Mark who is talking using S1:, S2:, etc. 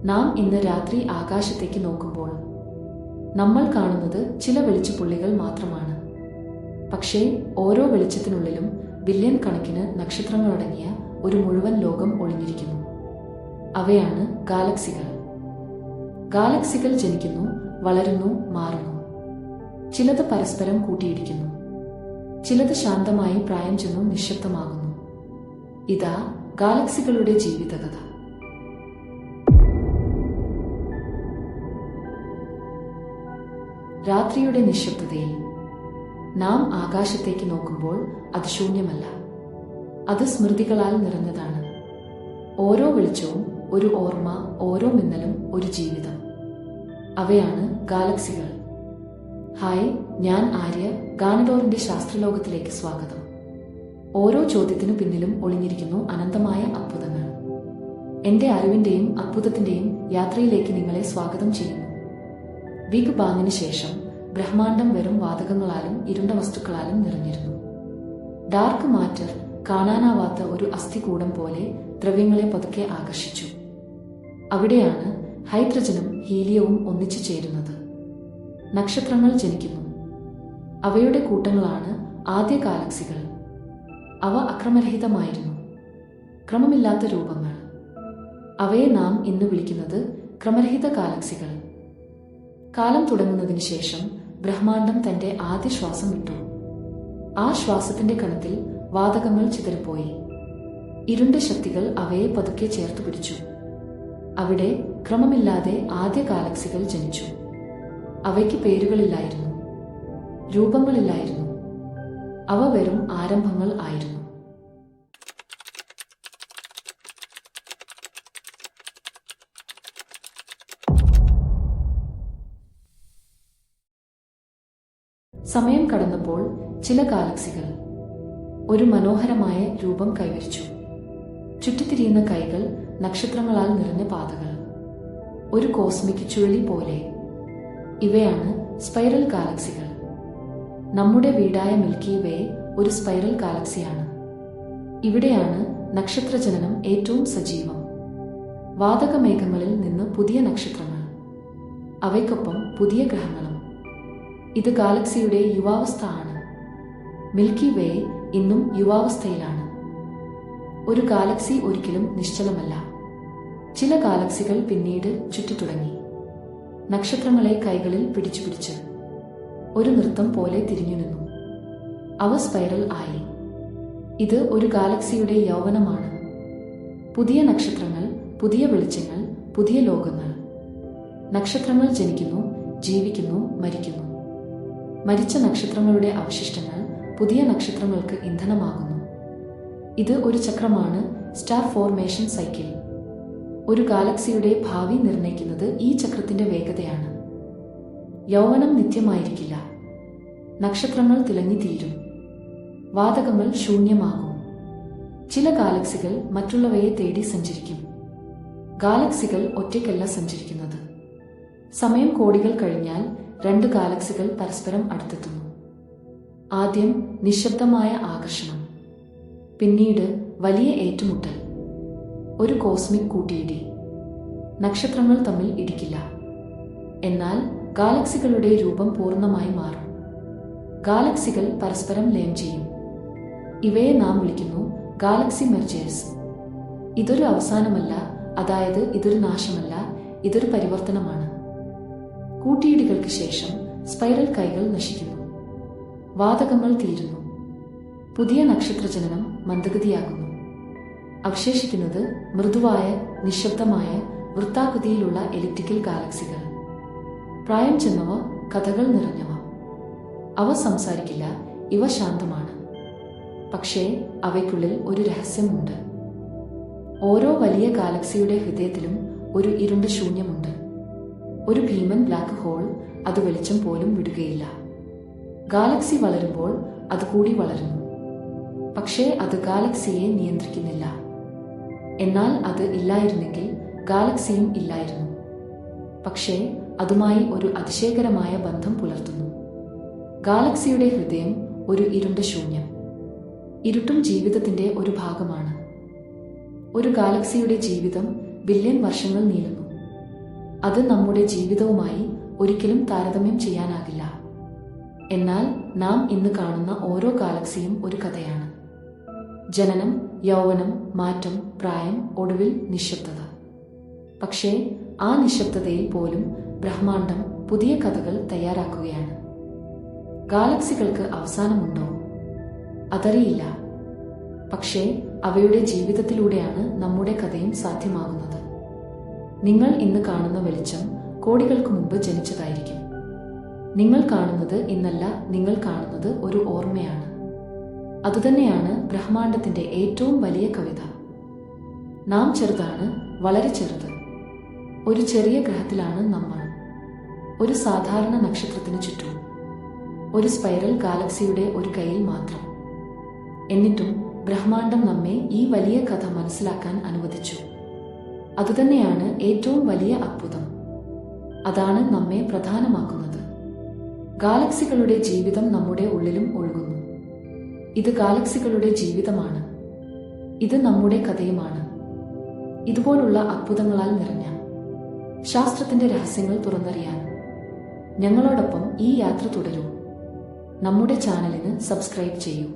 S1: നാം ഇന്ന് രാത്രി ആകാശത്തേക്ക് നോക്കുമ്പോൾ നമ്മൾ കാണുന്നത് ചില വെളിച്ചപ്പുള്ളികൾ മാത്രമാണ്. പക്ഷേ ഓരോ വെളിച്ചത്തിനുള്ളിലും ബില്യൺ കണക്കിന് നക്ഷത്രങ്ങളടങ്ങിയ ഒരു മുഴുവൻ ലോകം ഒളിഞ്ഞിരിക്കുന്നു. അവയാണ് ഗാലക്സികൾ. ഗാലക്സികൾ ജനിക്കുന്നു, വളരുന്നു, മാറുന്നു. ചിലത് പരസ്പരം കൂട്ടിയിടിക്കുന്നു, ചിലത് ശാന്തമായി പ്രായം ചെന്നു നിശബ്ദമാകുന്നു. ഇതാ ഗാലക്സികളുടെ ജീവിതകഥ. രാത്രിയുടെ നിശബ്ദതയിൽ നാം ആകാശത്തേക്ക് നോക്കുമ്പോൾ അത് ശൂന്യമല്ല, അത് സ്മൃതികളാൽ നിറഞ്ഞതാണ്. ഓരോ വെളിച്ചവും ഒരു ഓർമ്മ, ഓരോ മിന്നലും ഒരു ജീവിതം. അവയാണ് ഗാലക്സികൾ. ഹായ്, ഞാൻ ആര്യ. ഗാനഡോറിന്റെ ശാസ്ത്രലോകത്തിലേക്ക് സ്വാഗതം. ഓരോ ചോദ്യത്തിനു പിന്നിലും ഒളിഞ്ഞിരിക്കുന്നു അനന്തമായ അത്ഭുതങ്ങൾ. എന്റെ അറിവിന്റെയും അത്ഭുതത്തിന്റെയും യാത്രയിലേക്ക് നിങ്ങളെ സ്വാഗതം ചെയ്യുന്നു. ബിഗ് ബാങ്ങിന് ശേഷം ബ്രഹ്മാണ്ഡം വെറും വാതകങ്ങളാലും ഇരുണ്ട വസ്തുക്കളാലും നിറഞ്ഞിരുന്നു. ഡാർക്ക് മാറ്റർ കാണാനാവാത്ത ഒരു അസ്ഥികൂടം പോലെ ദ്രവ്യങ്ങളെ പതുക്കെ ആകർഷിച്ചു. അവിടെയാണ് ഹൈഡ്രജനും ഹീലിയവും ഒന്നിച്ചു ചേരുന്നത്. നക്ഷത്രങ്ങൾ ജനിക്കുന്നു. അവയുടെ കൂട്ടങ്ങളാണ് ആദ്യ ഗാലക്സികൾ. അവ അക്രമരഹിതമായിരുന്നു, ക്രമമില്ലാത്ത രൂപങ്ങൾ. അവയെ നാം ഇന്ന് വിളിക്കുന്നത് ക്രമരഹിത ഗാലക്സികൾ. കാലം തുടങ്ങുന്നതിന് ശേഷം ബ്രഹ്മാണ്ഡം തന്റെ ആദ്യ ശ്വാസം വിട്ടു. ആ ശ്വാസത്തിന്റെ കണത്തിൽ വാതകങ്ങൾ ചിതറിപ്പോയി. ഇരുണ്ട ശക്തികൾ അവയെ പതുക്കെ ചേർത്തു പിടിച്ചു. അവിടെ ക്രമമില്ലാതെ ആദ്യ ഗാലക്സികൾ ജനിച്ചു. അവയ്ക്ക് പേരുകളില്ലായിരുന്നു, രൂപങ്ങളില്ലായിരുന്നു. അവ വെറും ആരംഭങ്ങൾ ആയിരുന്നു. സമയം കടന്നപ്പോൾ ചില ഗാലക്സികൾ ഒരു മനോഹരമായ രൂപം കൈവരിച്ചു. ചുറ്റിത്തിരിയുന്ന കൈകൾ, നക്ഷത്രങ്ങളാൽ നിറഞ്ഞ പാതകൾ, ഒരു കോസ്മിക് ചുഴലി പോലെ. ഇവയാണ് സ്പൈറൽ ഗാലക്സികൾ. നമ്മുടെ വീടായ മിൽക്കി വേ ഒരു സ്പൈറൽ ഗാലക്സിയാണ്. ഇവിടെയാണ് നക്ഷത്രജനനം ഏറ്റവും സജീവം. വാതകമേഘങ്ങളിൽ നിന്ന് പുതിയ നക്ഷത്രങ്ങൾ, അവയ്ക്കൊപ്പം പുതിയ ഗ്രഹങ്ങളും. ഇത് ഗാലക്സിയുടെ യുവാവസ്ഥ ആണ്. മിൽക്കി വേ ഇന്നും യുവാവസ്ഥയിലാണ്. ഒരു ഗാലക്സി ഒരിക്കലും നിശ്ചലമല്ല. ചില ഗാലക്സികൾ പിന്നീട് ചുറ്റിത്തുടങ്ങി, നക്ഷത്രങ്ങളെ കൈകളിൽ പിടിച്ചു ഒരു നൃത്തം പോലെ തിരിഞ്ഞു നിന്നു. അവ സ്പൈറൽ ആയി. ഇത് ഒരു ഗാലക്സിയുടെ യൗവനമാണ്. പുതിയ നക്ഷത്രങ്ങൾ, പുതിയ വെളിച്ചങ്ങൾ, പുതിയ ലോകങ്ങൾ. നക്ഷത്രങ്ങൾ ജനിക്കുന്നു, ജീവിക്കുന്നു, മരിക്കുന്നു. മരിച്ച നക്ഷത്രങ്ങളുടെ അവശിഷ്ടങ്ങൾ പുതിയ നക്ഷത്രങ്ങൾക്ക് ഇന്ധനമാകുന്നു. ഇത് ഒരു ചക്രമാണ്, സ്റ്റാർ ഫോർമേഷൻ സൈക്കിൾ. ഒരു ഗാലക്സിയുടെ ഭാവി നിർണ്ണയിക്കുന്നത് ഈ ചക്രത്തിന്റെ വേഗതയാണ്. യൗവനം നിത്യമായിരിക്കില്ല. നക്ഷത്രങ്ങൾ തിളങ്ങിത്തീരും, വാതകങ്ങൾ ശൂന്യമാകും. ചില ഗാലക്സികൾ മറ്റുള്ളവയെ തേടി സഞ്ചരിക്കും. ഗാലക്സികൾ ഒറ്റയ്ക്കല്ല സഞ്ചരിക്കുന്നത്. സമയം കോടികൾ കഴിഞ്ഞാൽ രണ്ട് ഗാലക്സികൾ പരസ്പരം അടുത്തെത്തുന്നു. ആദ്യം നിശബ്ദമായ ആകർഷണം, പിന്നീട് വലിയ ഏറ്റുമുട്ടൽ, ഒരു കോസ്മിക് കൂട്ടിയിടി. നക്ഷത്രങ്ങൾ തമ്മിൽ ഇടിക്കില്ല, എന്നാൽ ഗാലക്സികളുടെ രൂപം പൂർണ്ണമായി മാറും. ഗാലക്സികൾ പരസ്പരം ലയം ചെയ്യും. ഇവയെ നാം വിളിക്കുന്നു ഗാലക്സി മെർജേഴ്സ്. ഇതൊരു അവസാനമല്ല, അതായത് ഇതൊരു നാശമല്ല, ഇതൊരു പരിവർത്തനമാണ്. കൂട്ടിയിടികൾക്ക് ശേഷം സ്പൈറൽ കൈകൾ നശിക്കുന്നു, വാതകങ്ങൾ തീരുന്നു, പുതിയ നക്ഷത്രജനനം മന്ദഗതിയാകുന്നു. അവശേഷിക്കുന്നത് മൃദുവായ, നിശബ്ദമായ, വൃത്താകൃതിയിലുള്ള എലിപ്റ്റിക്കൽ ഗാലക്സികൾ. പ്രായം ചെന്നവ, കഥകൾ നിറഞ്ഞവ. അവ സംസാരിക്കില്ല, ഇവ ശാന്തമാണ്. പക്ഷേ അവയ്ക്കുള്ളിൽ ഒരു രഹസ്യമുണ്ട്. ഓരോ വലിയ ഗാലക്സിയുടെ ഹൃദയത്തിലും ഒരു ഇരുണ്ട ശൂന്യമുണ്ട്, ഒരു ഭീമൻ ബ്ലാക്ക് ഹോൾ. അത് വെളിച്ചം പോലും വിടുകയില്ല. ഗാലക്സി വളരുമ്പോൾ അത് കൂടി വളരുന്നു, പക്ഷേ അത് ഗാലക്സിയെ നിയന്ത്രിക്കുന്നില്ല. എന്നാൽ അത് ഇല്ലായിരുന്നെങ്കിൽ ഗാലക്സിയും ഇല്ലായിരുന്നു. പക്ഷേ അതുമായി ഒരു അതിശയകരമായ ബന്ധം പുലർത്തുന്നു. ഗാലക്സിയുടെ ഹൃദയം ഒരു ഇരുണ്ട ശൂന്യം. ഇരുട്ടും ജീവിതത്തിന്റെ ഒരു ഭാഗമാണ്. ഒരു ഗാലക്സിയുടെ ജീവിതം ബില്യൺ വർഷങ്ങൾ നീളുന്നു. അത് നമ്മുടെ ജീവിതവുമായി ഒരിക്കലും താരതമ്യം ചെയ്യാനാകില്ല. എന്നാൽ നാം ഇന്ന് കാണുന്ന ഓരോ ഗാലക്സിയും ഒരു കഥയാണ്. ജനനം, യൗവനം, മാറ്റം, പ്രായം, ഒടുവിൽ നിശബ്ദത. പക്ഷേ ആ നിശബ്ദതയിൽ പോലും ബ്രഹ്മാണ്ഡം പുതിയ കഥകൾ തയ്യാറാക്കുകയാണ്. ഗാലക്സികൾക്ക് അവസാനമുണ്ടോ? അതറിയില്ല. പക്ഷേ അവയുടെ ജീവിതത്തിലൂടെയാണ് നമ്മുടെ കഥയും സാധ്യമാകുന്നത്. നിങ്ങൾ ഇന്ന് കാണുന്ന വെളിച്ചം കോടികൾക്ക് മുമ്പ് ജനിച്ചതായിരിക്കും. നിങ്ങൾ കാണുന്നത് ഇന്നല്ല, നിങ്ങൾ കാണുന്നത് ഒരു ഓർമ്മയാണ്. അതുതന്നെയാണ് ബ്രഹ്മാണ്ഡത്തിന്റെ ഏറ്റവും വലിയ കവിത. നാം ചെറുതാണ്, വളരെ ചെറുത്. ഒരു ചെറിയ ഗ്രഹത്തിലാണ് നമ്മൾ, ഒരു സാധാരണ നക്ഷത്രത്തിന് ചുറ്റും, ഒരു സ്പൈറൽ ഗാലക്സിയുടെ ഒരു കൈയിൽ മാത്രം. എന്നിട്ടും ബ്രഹ്മാണ്ഡം നമ്മെ ഈ വലിയ കഥ മനസ്സിലാക്കാൻ അനുവദിച്ചു. അതുതന്നെയാണ് ഏറ്റവും വലിയ അത്ഭുതം. അതാണ് നമ്മെ പ്രധാനമാക്കുന്നത്. ഗാലക്സികളുടെ ജീവിതം നമ്മുടെ ഉള്ളിലും ഒഴുകുന്നു. ഇത് ഗാലക്സികളുടെ ജീവിതമാണ്. ഇത് നമ്മുടെ കഥയുമാണ്. ഇതുപോലുള്ള അത്ഭുതങ്ങളാൽ നിറഞ്ഞ ശാസ്ത്രത്തിന്റെ രഹസ്യങ്ങൾ തുറന്നറിയാൻ ഞങ്ങളോടൊപ്പം ഈ യാത്ര തുടരൂ. നമ്മുടെ ചാനലിന് സബ്സ്ക്രൈബ് ചെയ്യൂ.